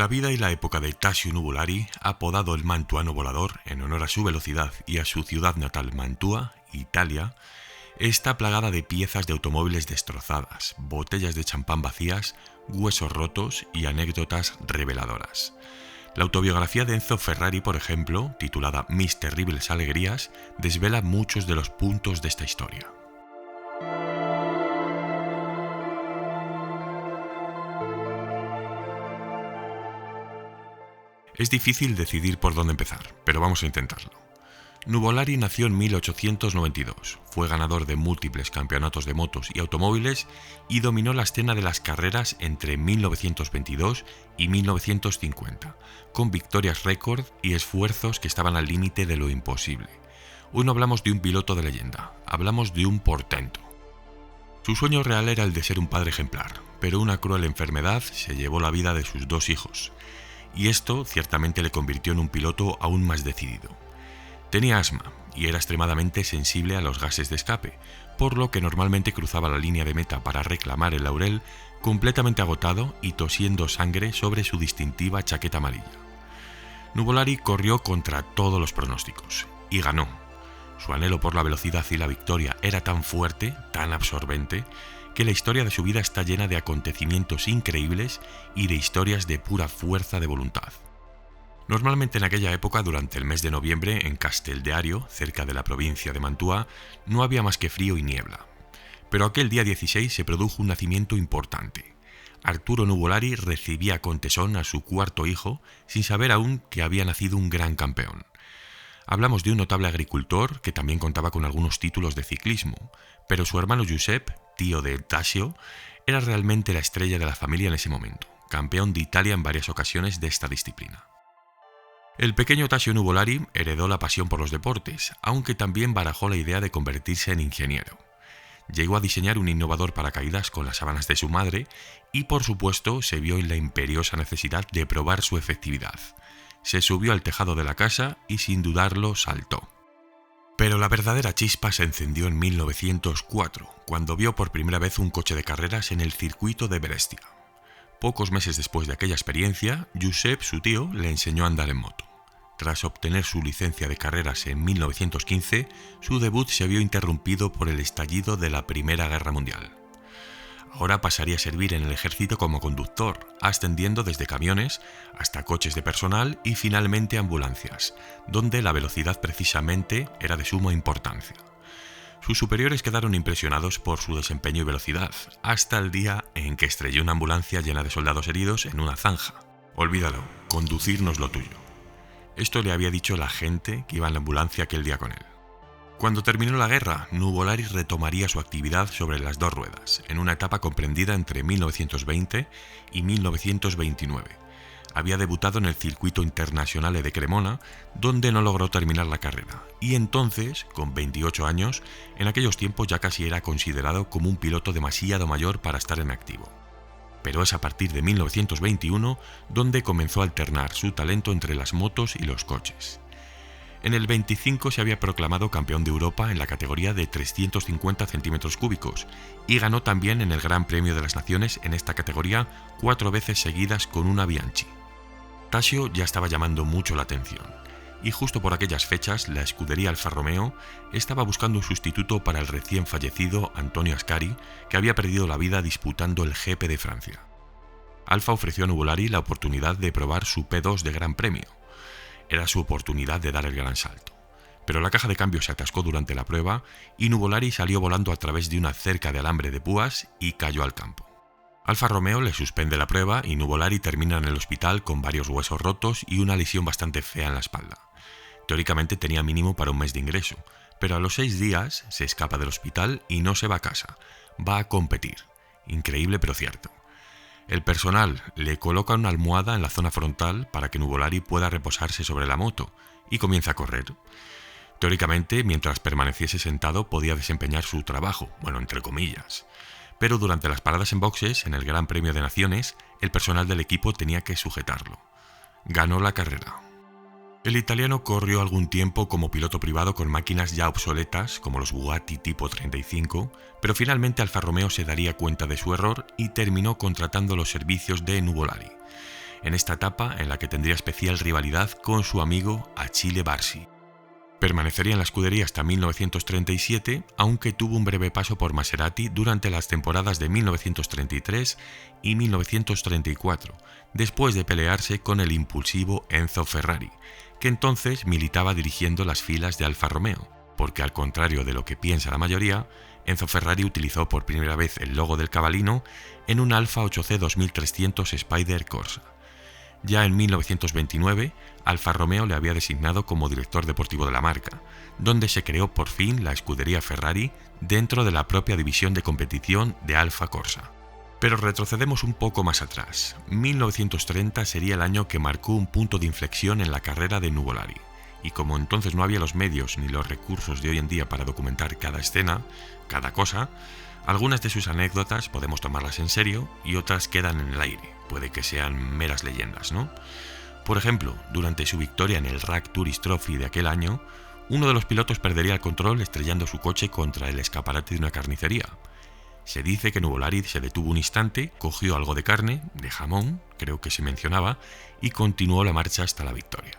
La vida y la época de Tasio Nuvolari, apodado el Mantuano Volador en honor a su velocidad y a su ciudad natal Mantua, Italia, está plagada de piezas de automóviles destrozadas, botellas de champán vacías, huesos rotos y anécdotas reveladoras. La autobiografía de Enzo Ferrari, por ejemplo, titulada Mis terribles alegrías, desvela muchos de los puntos de esta historia. Es difícil decidir por dónde empezar, pero vamos a intentarlo. Nuvolari nació en 1892, fue ganador de múltiples campeonatos de motos y automóviles y dominó la escena de las carreras entre 1922 y 1950, con victorias récord y esfuerzos que estaban al límite de lo imposible. Hoy no hablamos de un piloto de leyenda, hablamos de un portento. Su sueño real era el de ser un padre ejemplar, pero una cruel enfermedad se llevó la vida de sus dos hijos, y esto ciertamente le convirtió en un piloto aún más decidido. Tenía asma y era extremadamente sensible a los gases de escape, por lo que normalmente cruzaba la línea de meta para reclamar el laurel completamente agotado y tosiendo sangre sobre su distintiva chaqueta amarilla. Nuvolari corrió contra todos los pronósticos y ganó. Su anhelo por la velocidad y la victoria era tan fuerte, tan absorbente, que la historia de su vida está llena de acontecimientos increíbles y de historias de pura fuerza de voluntad. Normalmente en aquella época, durante el mes de noviembre, en Casteldeario, cerca de la provincia de Mantua, no había más que frío y niebla. Pero aquel día 16 se produjo un nacimiento importante. Arturo Nuvolari recibía con tesón a su cuarto hijo, sin saber aún que había nacido un gran campeón. Hablamos de un notable agricultor que también contaba con algunos títulos de ciclismo, pero su hermano Giuseppe, tío de Tasio, era realmente la estrella de la familia en ese momento, campeón de Italia en varias ocasiones de esta disciplina. El pequeño Tasio Nuvolari heredó la pasión por los deportes, aunque también barajó la idea de convertirse en ingeniero. Llegó a diseñar un innovador paracaídas con las sábanas de su madre y, por supuesto, se vio en la imperiosa necesidad de probar su efectividad. Se subió al tejado de la casa y, sin dudarlo, saltó. Pero la verdadera chispa se encendió en 1904, cuando vio por primera vez un coche de carreras en el circuito de Brescia. Pocos meses después de aquella experiencia, Giuseppe, su tío, le enseñó a andar en moto. Tras obtener su licencia de carreras en 1915, su debut se vio interrumpido por el estallido de la Primera Guerra Mundial. Ahora pasaría a servir en el ejército como conductor, ascendiendo desde camiones hasta coches de personal y finalmente ambulancias, donde la velocidad precisamente era de suma importancia. Sus superiores quedaron impresionados por su desempeño y velocidad, hasta el día en que estrelló una ambulancia llena de soldados heridos en una zanja. Olvídalo, conducir no es lo tuyo. Esto le había dicho la gente que iba en la ambulancia aquel día con él. Cuando terminó la guerra, Nuvolari retomaría su actividad sobre las dos ruedas, en una etapa comprendida entre 1920 y 1929. Había debutado en el Circuito Internazionale de Cremona, donde no logró terminar la carrera, y entonces, con 28 años, en aquellos tiempos ya casi era considerado como un piloto demasiado mayor para estar en activo. Pero es a partir de 1921 donde comenzó a alternar su talento entre las motos y los coches. En el 25 se había proclamado campeón de Europa en la categoría de 350 centímetros cúbicos y ganó también en el Gran Premio de las Naciones en esta categoría 4 veces seguidas con una Bianchi. Tasio ya estaba llamando mucho la atención y justo por aquellas fechas la escudería Alfa Romeo estaba buscando un sustituto para el recién fallecido Antonio Ascari, que había perdido la vida disputando el GP de Francia. Alfa ofreció a Nuvolari la oportunidad de probar su P2 de Gran Premio. Era su oportunidad de dar el gran salto. Pero la caja de cambio se atascó durante la prueba y Nuvolari salió volando a través de una cerca de alambre de púas y cayó al campo. Alfa Romeo le suspende la prueba y Nuvolari termina en el hospital con varios huesos rotos y una lesión bastante fea en la espalda. Teóricamente tenía mínimo para un mes de ingreso, pero a los 6 días se escapa del hospital y no se va a casa, va a competir. Increíble pero cierto. El personal le coloca una almohada en la zona frontal para que Nuvolari pueda reposarse sobre la moto y comienza a correr. Teóricamente, mientras permaneciese sentado podía desempeñar su trabajo, bueno, entre comillas. Pero durante las paradas en boxes, en el Gran Premio de Naciones, el personal del equipo tenía que sujetarlo. Ganó la carrera. El italiano corrió algún tiempo como piloto privado con máquinas ya obsoletas como los Bugatti tipo 35, pero finalmente Alfa Romeo se daría cuenta de su error y terminó contratando los servicios de Nuvolari. en esta etapa en la que tendría especial rivalidad con su amigo Achille Barsi. Permanecería en la escudería hasta 1937, aunque tuvo un breve paso por Maserati durante las temporadas de 1933 y 1934, después de pelearse con el impulsivo Enzo Ferrari, que entonces militaba dirigiendo las filas de Alfa Romeo, porque al contrario de lo que piensa la mayoría, Enzo Ferrari utilizó por primera vez el logo del cabalino en un Alfa 8C 2300 Spider Corsa. Ya en 1929, Alfa Romeo le había designado como director deportivo de la marca, donde se creó por fin la escudería Ferrari dentro de la propia división de competición de Alfa Corsa. Pero retrocedemos un poco más atrás. 1930 sería el año que marcó un punto de inflexión en la carrera de Nuvolari, y como entonces no había los medios ni los recursos de hoy en día para documentar cada escena, cada cosa, algunas de sus anécdotas podemos tomarlas en serio y otras quedan en el aire, puede que sean meras leyendas, ¿no? Por ejemplo, durante su victoria en el RAC Tourist Trophy de aquel año, uno de los pilotos perdería el control estrellando su coche contra el escaparate de una carnicería. Se dice que Nuvolari se detuvo un instante, cogió algo de carne, de jamón, creo que se mencionaba, y continuó la marcha hasta la victoria.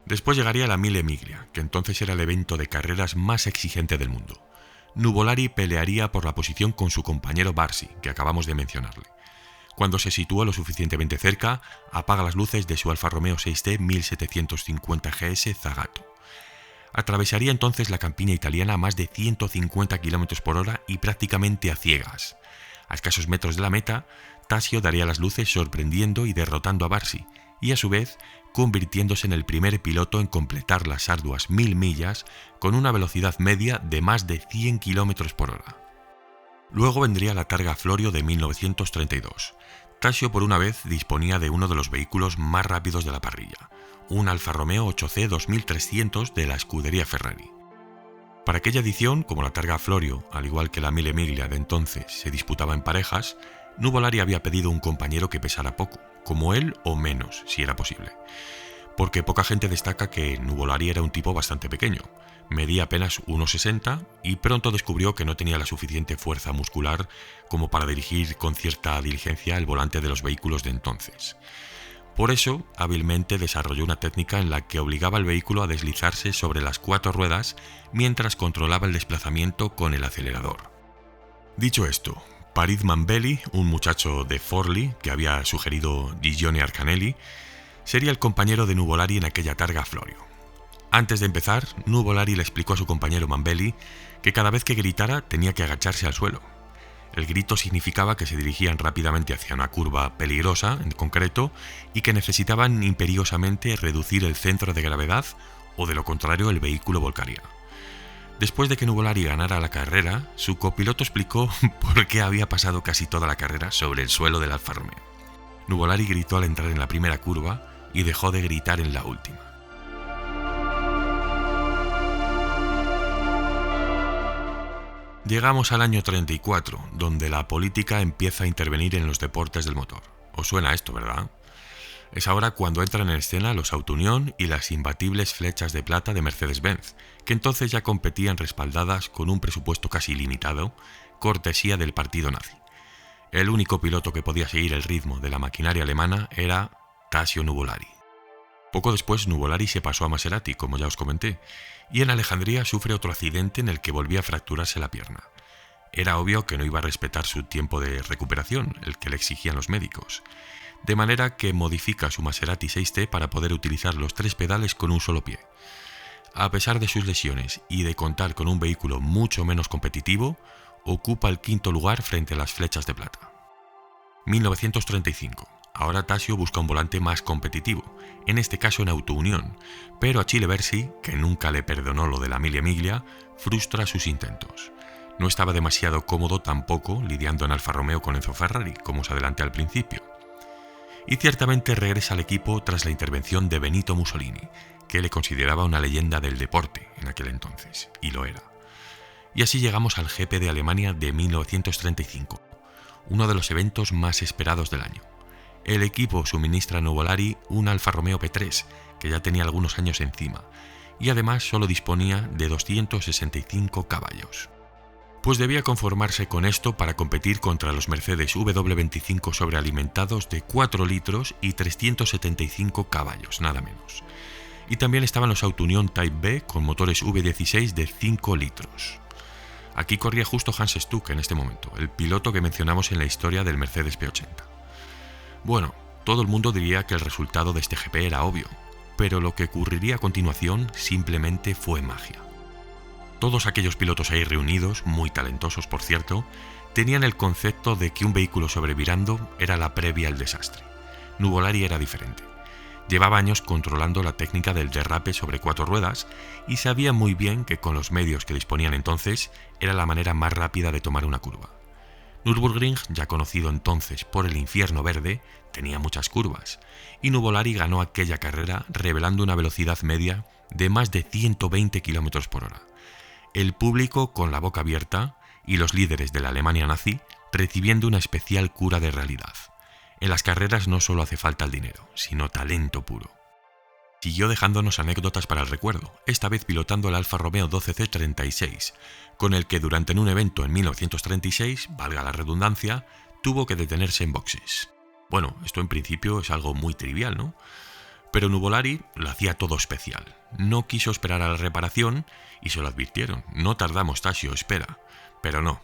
Después llegaría la Mille Miglia, que entonces era el evento de carreras más exigente del mundo. Nuvolari pelearía por la posición con su compañero Barsi, que acabamos de mencionarle. Cuando se sitúa lo suficientemente cerca, apaga las luces de su Alfa Romeo 6T 1750 GS Zagato. Atravesaría entonces la campiña italiana a más de 150 km por hora y prácticamente a ciegas. A escasos metros de la meta, Tasio daría las luces sorprendiendo y derrotando a Barsi, y a su vez convirtiéndose en el primer piloto en completar las arduas 1000 millas con una velocidad media de más de 100 km por hora. Luego vendría la Targa Florio de 1932. Tasio por una vez disponía de uno de los vehículos más rápidos de la parrilla, un Alfa Romeo 8C 2300 de la escudería Ferrari. Para aquella edición, como la Targa Florio, al igual que la Mille Miglia de entonces, se disputaba en parejas, Nuvolari había pedido un compañero que pesara poco, como él o menos, si era posible. Porque poca gente destaca que Nuvolari era un tipo bastante pequeño, medía apenas 1,60 y pronto descubrió que no tenía la suficiente fuerza muscular como para dirigir con cierta diligencia el volante de los vehículos de entonces. Por eso, hábilmente desarrolló una técnica en la que obligaba al vehículo a deslizarse sobre las 4 ruedas mientras controlaba el desplazamiento con el acelerador. Dicho esto, Paris Mambelli, un muchacho de Forlì que había sugerido Gigione Arcanelli, sería el compañero de Nuvolari en aquella Targa Florio. Antes de empezar, Nuvolari le explicó a su compañero Mambelli que cada vez que gritara tenía que agacharse al suelo. El grito significaba que se dirigían rápidamente hacia una curva peligrosa, en concreto, y que necesitaban imperiosamente reducir el centro de gravedad o de lo contrario el vehículo volcaría. Después de que Nuvolari ganara la carrera, su copiloto explicó por qué había pasado casi toda la carrera sobre el suelo del Alfa Romeo. Nuvolari gritó al entrar en la primera curva y dejó de gritar en la última. Llegamos al año 34, donde la política empieza a intervenir en los deportes del motor. ¿Os suena esto, verdad? Es ahora cuando entran en escena los Auto Unión y las imbatibles flechas de plata de Mercedes-Benz, que entonces ya competían respaldadas con un presupuesto casi ilimitado, cortesía del partido nazi. El único piloto que podía seguir el ritmo de la maquinaria alemana era Tasio Nuvolari. Poco después Nuvolari se pasó a Maserati, como ya os comenté, y en Alejandría sufre otro accidente en el que volvía a fracturarse la pierna. Era obvio que no iba a respetar su tiempo de recuperación, el que le exigían los médicos, de manera que modifica su Maserati 6T para poder utilizar los 3 pedales con un solo pie. A pesar de sus lesiones y de contar con un vehículo mucho menos competitivo, ocupa el 5º lugar frente a las flechas de plata. 1935. Ahora Tasio busca un volante más competitivo, en este caso en Auto Unión, pero Achille Barsi, que nunca le perdonó lo de la Mille Miglia, frustra sus intentos. No estaba demasiado cómodo tampoco lidiando en Alfa Romeo con Enzo Ferrari, como os adelanté al principio. Y ciertamente regresa al equipo tras la intervención de Benito Mussolini, que le consideraba una leyenda del deporte en aquel entonces, y lo era. Y así llegamos al GP de Alemania de 1935, uno de los eventos más esperados del año. El equipo suministra a Nuvolari un Alfa Romeo P3, que ya tenía algunos años encima, y además solo disponía de 265 caballos. Pues debía conformarse con esto para competir contra los Mercedes W25 sobrealimentados de 4 litros y 375 caballos, nada menos. Y también estaban los Auto-Union Type B con motores V16 de 5 litros. Aquí corría justo Hans Stuck en este momento, el piloto que mencionamos en la historia del Mercedes P80. Bueno, todo el mundo diría que el resultado de este GP era obvio, pero lo que ocurriría a continuación simplemente fue magia. Todos aquellos pilotos ahí reunidos, muy talentosos por cierto, tenían el concepto de que un vehículo sobrevirando era la previa al desastre. Nuvolari era diferente. Llevaba años controlando la técnica del derrape sobre 4 ruedas y sabía muy bien que con los medios que disponían entonces era la manera más rápida de tomar una curva. Nürburgring, ya conocido entonces por el infierno verde, tenía muchas curvas, y Nuvolari ganó aquella carrera revelando una velocidad media de más de 120 km por hora. El público con la boca abierta y los líderes de la Alemania nazi recibiendo una especial cura de realidad. En las carreras no solo hace falta el dinero, sino talento puro. Siguió dejándonos anécdotas para el recuerdo, esta vez pilotando el Alfa Romeo 12C36, con el que durante un evento en 1936, valga la redundancia, tuvo que detenerse en boxes. Bueno, esto en principio es algo muy trivial, ¿no? Pero Nuvolari lo hacía todo especial. No quiso esperar a la reparación y se lo advirtieron. No tardamos, Tasio, espera. Pero no.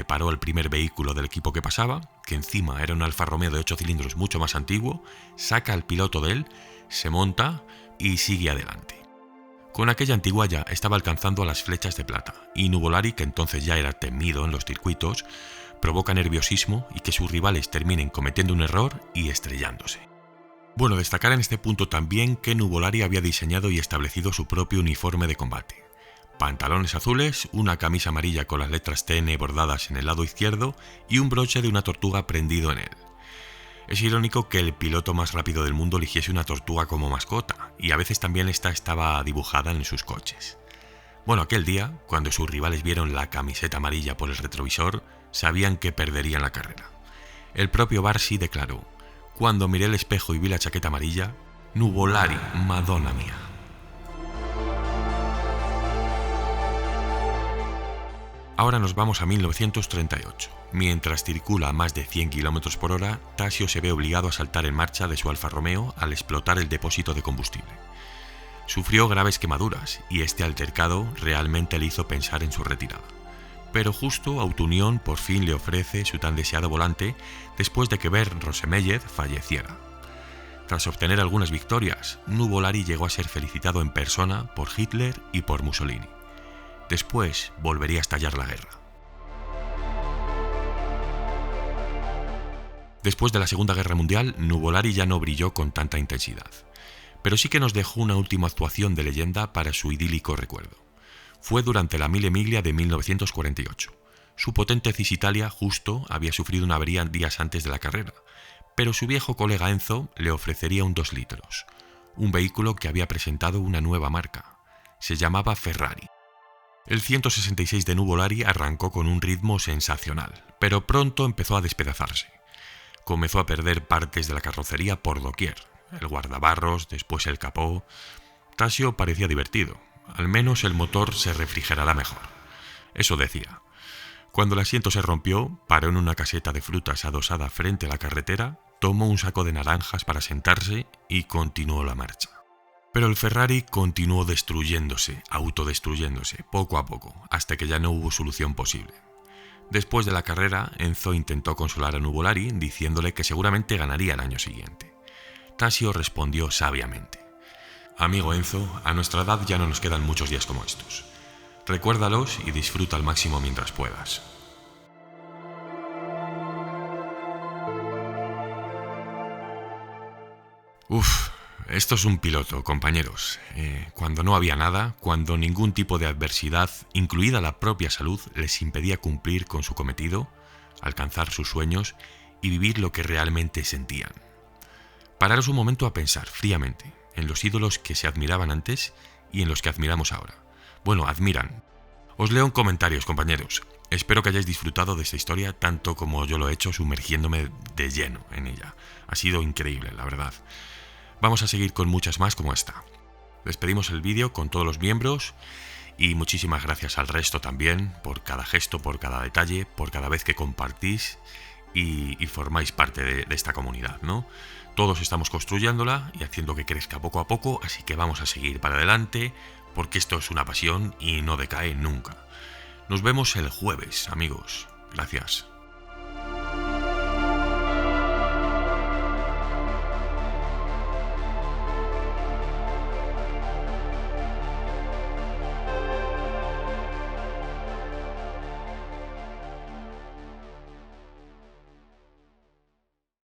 Paró el primer vehículo del equipo que pasaba, que encima era un Alfa Romeo de 8 cilindros mucho más antiguo, saca al piloto de él, se monta y sigue adelante. Con aquella antiguaya estaba alcanzando a las flechas de plata, y Nuvolari, que entonces ya era temido en los circuitos, provoca nerviosismo y que sus rivales terminen cometiendo un error y estrellándose. Bueno, destacar en este punto también que Nuvolari había diseñado y establecido su propio uniforme de combate. Pantalones azules, una camisa amarilla con las letras TN bordadas en el lado izquierdo y un broche de una tortuga prendido en él. Es irónico que el piloto más rápido del mundo eligiese una tortuga como mascota, y a veces también esta estaba dibujada en sus coches. Bueno, aquel día, cuando sus rivales vieron la camiseta amarilla por el retrovisor, sabían que perderían la carrera. El propio Barsi declaró: "Cuando miré el espejo y vi la chaqueta amarilla, Nuvolari, Madonna mía". Ahora nos vamos a 1938. Mientras circula a más de 100 km por hora, Tasio se ve obligado a saltar en marcha de su Alfa Romeo al explotar el depósito de combustible. Sufrió graves quemaduras y este altercado realmente le hizo pensar en su retirada. Pero justo Auto-Union por fin le ofrece su tan deseado volante después de que Bernd Rosemeyer falleciera. Tras obtener algunas victorias, Nuvolari llegó a ser felicitado en persona por Hitler y por Mussolini. Después volvería a estallar la guerra. Después de la Segunda Guerra Mundial, Nuvolari ya no brilló con tanta intensidad, pero sí que nos dejó una última actuación de leyenda para su idílico recuerdo. Fue durante la Mille Miglia de 1948. Su potente Cisitalia justo había sufrido una avería días antes de la carrera, pero su viejo colega Enzo le ofrecería un 2 litros, un vehículo que había presentado una nueva marca. Se llamaba Ferrari. El 166 de Nuvolari arrancó con un ritmo sensacional, pero pronto empezó a despedazarse. Comenzó a perder partes de la carrocería por doquier, el guardabarros, después el capó. Tasio parecía divertido, al menos el motor se refrigerará mejor. Eso decía. Cuando el asiento se rompió, paró en una caseta de frutas adosada frente a la carretera, tomó un saco de naranjas para sentarse y continuó la marcha. Pero el Ferrari continuó destruyéndose, autodestruyéndose, poco a poco, hasta que ya no hubo solución posible. Después de la carrera, Enzo intentó consolar a Nuvolari diciéndole que seguramente ganaría el año siguiente. Tasio respondió sabiamente: "Amigo Enzo, a nuestra edad ya no nos quedan muchos días como estos. Recuérdalos y disfruta al máximo mientras puedas". Esto es un piloto, compañeros. Cuando no había nada, cuando ningún tipo de adversidad, incluida la propia salud, les impedía cumplir con su cometido, alcanzar sus sueños y vivir lo que realmente sentían. Pararos un momento a pensar fríamente en los ídolos que se admiraban antes y en los que admiramos ahora. Bueno, admiran. Os leo en comentarios, compañeros. Espero que hayáis disfrutado de esta historia tanto como yo lo he hecho sumergiéndome de lleno en ella. Ha sido increíble, la verdad. Vamos a seguir con muchas más como esta. Despedimos el vídeo con todos los miembros Y muchísimas gracias al resto también por cada gesto, por cada detalle, por cada vez que compartís y formáis parte de esta comunidad, ¿no? Todos estamos construyéndola y haciendo que crezca poco a poco, así que vamos a seguir para adelante, porque esto es una pasión y no decae nunca. Nos vemos el jueves, amigos. Gracias.